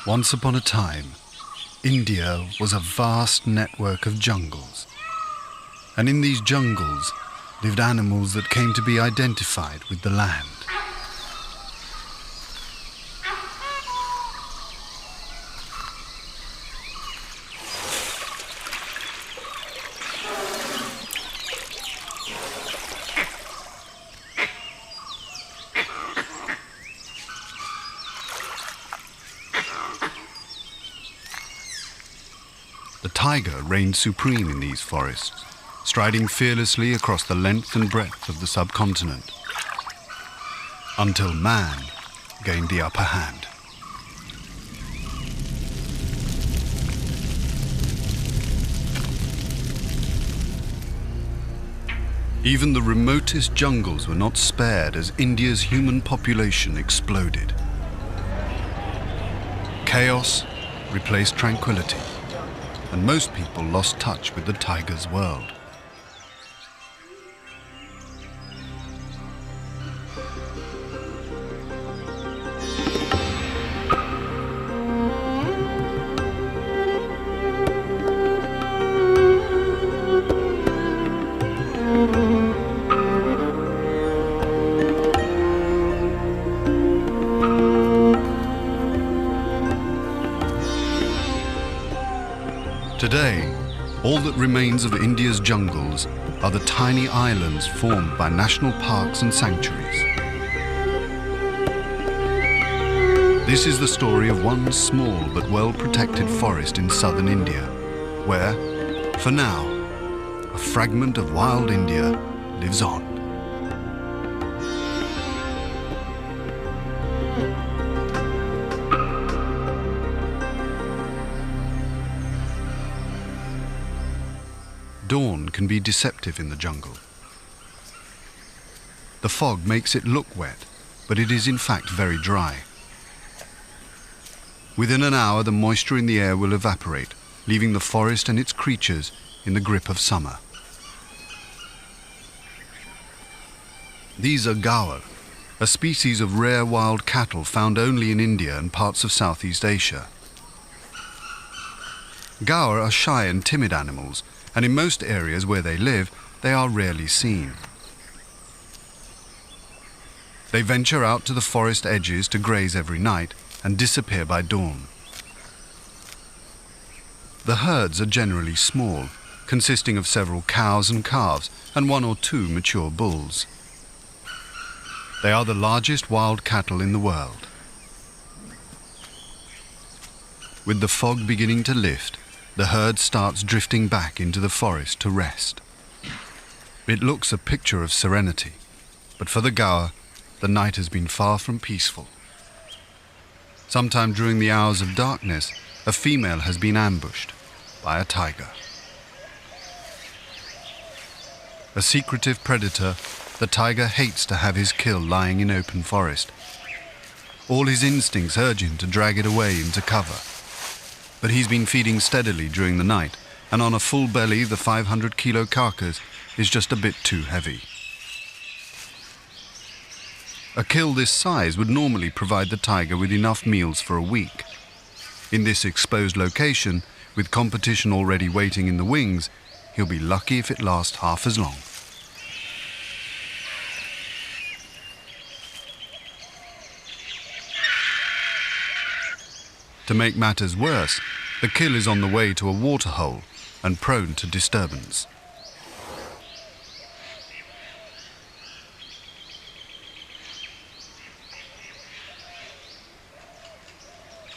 Once upon a time, India was a vast network of jungles. And in these jungles lived animals that came to be identified with the land. The tiger reigned supreme in these forests, striding fearlessly across the length and breadth of the subcontinent, until man gained the upper hand. Even the remotest jungles were not spared as India's human population exploded. Chaos replaced tranquility, and most people lost touch with the tiger's world. Today, all that remains of India's jungles are the tiny islands formed by national parks and sanctuaries. This is the story of one small but well-protected forest in southern India, where, for now, a fragment of wild India lives on. Dawn can be deceptive in the jungle. The fog makes it look wet, but it is in fact very dry. Within an hour, the moisture in the air will evaporate, leaving the forest and its creatures in the grip of summer. These are gaur, a species of rare wild cattle found only in India and parts of Southeast Asia. Gaur are shy and timid animals, and in most areas where they live, they are rarely seen. They venture out to the forest edges to graze every night and disappear by dawn. The herds are generally small, consisting of several cows and calves and 1 or 2 mature bulls. They are the largest wild cattle in the world. With the fog beginning to lift, the herd starts drifting back into the forest to rest. It looks a picture of serenity, but for the gaur, the night has been far from peaceful. Sometime during the hours of darkness, a female has been ambushed by a tiger. A secretive predator, the tiger hates to have his kill lying in open forest. All his instincts urge him to drag it away into cover. But he's been feeding steadily during the night, and on a full belly, the 500-kilo carcass is just a bit too heavy. A kill this size would normally provide the tiger with enough meals for a week. In this exposed location, with competition already waiting in the wings, he'll be lucky if it lasts half as long. To make matters worse, the kill is on the way to a waterhole and prone to disturbance.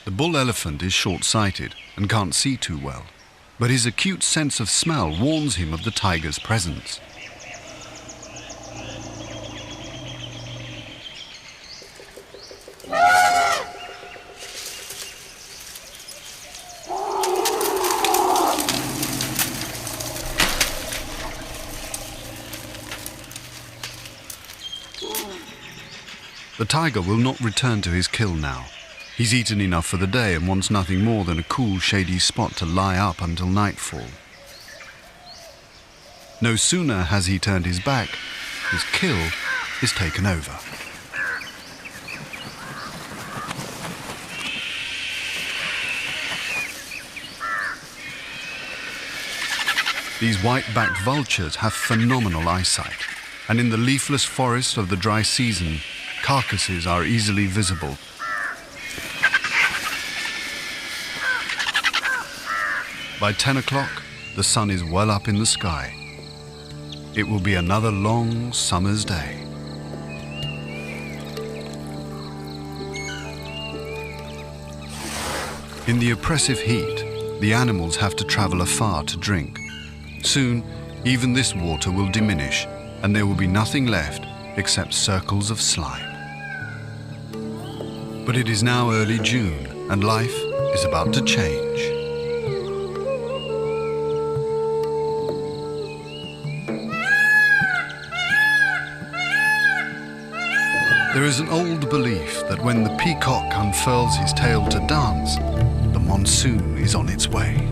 The bull elephant is short-sighted and can't see too well, but his acute sense of smell warns him of the tiger's presence. The tiger will not return to his kill now. He's eaten enough for the day and wants nothing more than a cool, shady spot to lie up until nightfall. No sooner has he turned his back, his kill is taken over. These white-backed vultures have phenomenal eyesight, and in the leafless forest of the dry season, carcasses are easily visible. By 10 o'clock, the sun is well up in the sky. It will be another long summer's day. In the oppressive heat, the animals have to travel afar to drink. Soon, even this water will diminish, and there will be nothing left except circles of slime. But it is now early June, and life is about to change. There is an old belief that when the peacock unfurls his tail to dance, the monsoon is on its way.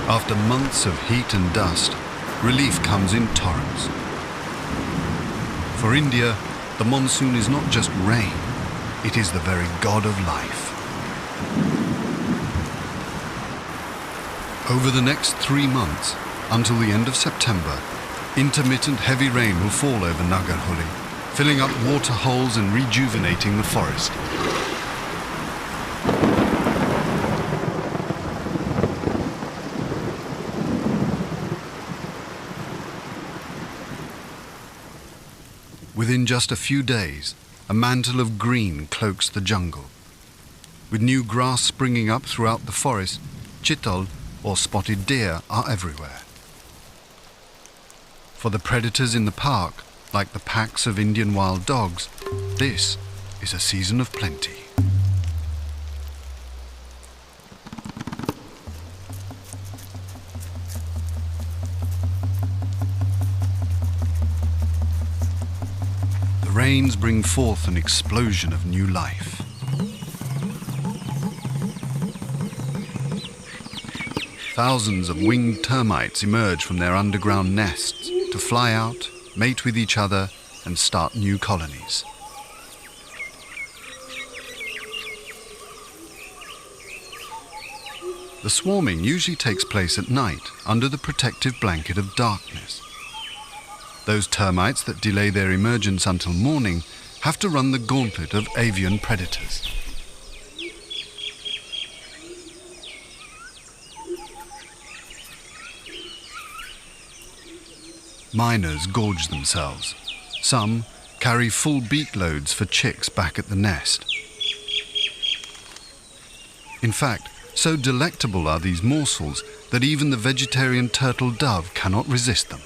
After months of heat and dust, relief comes in torrents. For India, the monsoon is not just rain, it is the very god of life. Over the next 3 months, until the end of September, intermittent heavy rain will fall over Nagarholi, filling up water holes and rejuvenating the forest. Within just a few days, a mantle of green cloaks the jungle. With new grass springing up throughout the forest, chital, or spotted deer, are everywhere. For the predators in the park, like the packs of Indian wild dogs, this is a season of plenty. The rains bring forth an explosion of new life. Thousands of winged termites emerge from their underground nests to fly out, mate with each other, and start new colonies. The swarming usually takes place at night under the protective blanket of darkness. Those termites that delay their emergence until morning have to run the gauntlet of avian predators. Miners gorge themselves. Some carry full beak loads for chicks back at the nest. In fact, so delectable are these morsels that even the vegetarian turtle dove cannot resist them.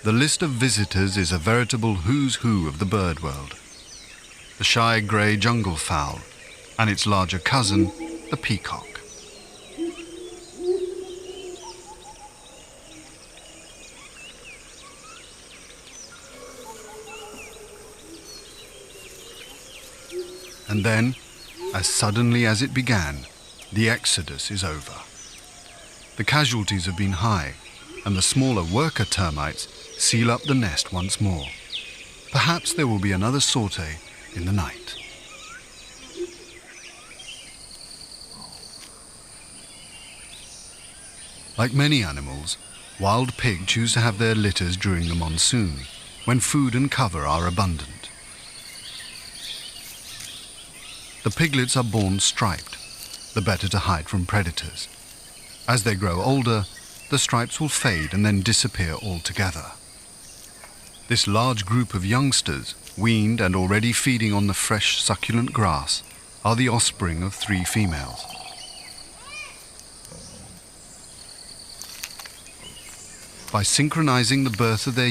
The list of visitors is a veritable who's who of the bird world. The shy grey jungle fowl, and its larger cousin, the peacock. And then, as suddenly as it began, the exodus is over. The casualties have been high, and the smaller worker termites seal up the nest once more. Perhaps there will be another sortie in the night. Like many animals, wild pig choose to have their litters during the monsoon, when food and cover are abundant. The piglets are born striped, the better to hide from predators. As they grow older, the stripes will fade and then disappear altogether. This large group of youngsters, weaned and already feeding on the fresh, succulent grass, are the offspring of 3 females. By synchronizing the birth of their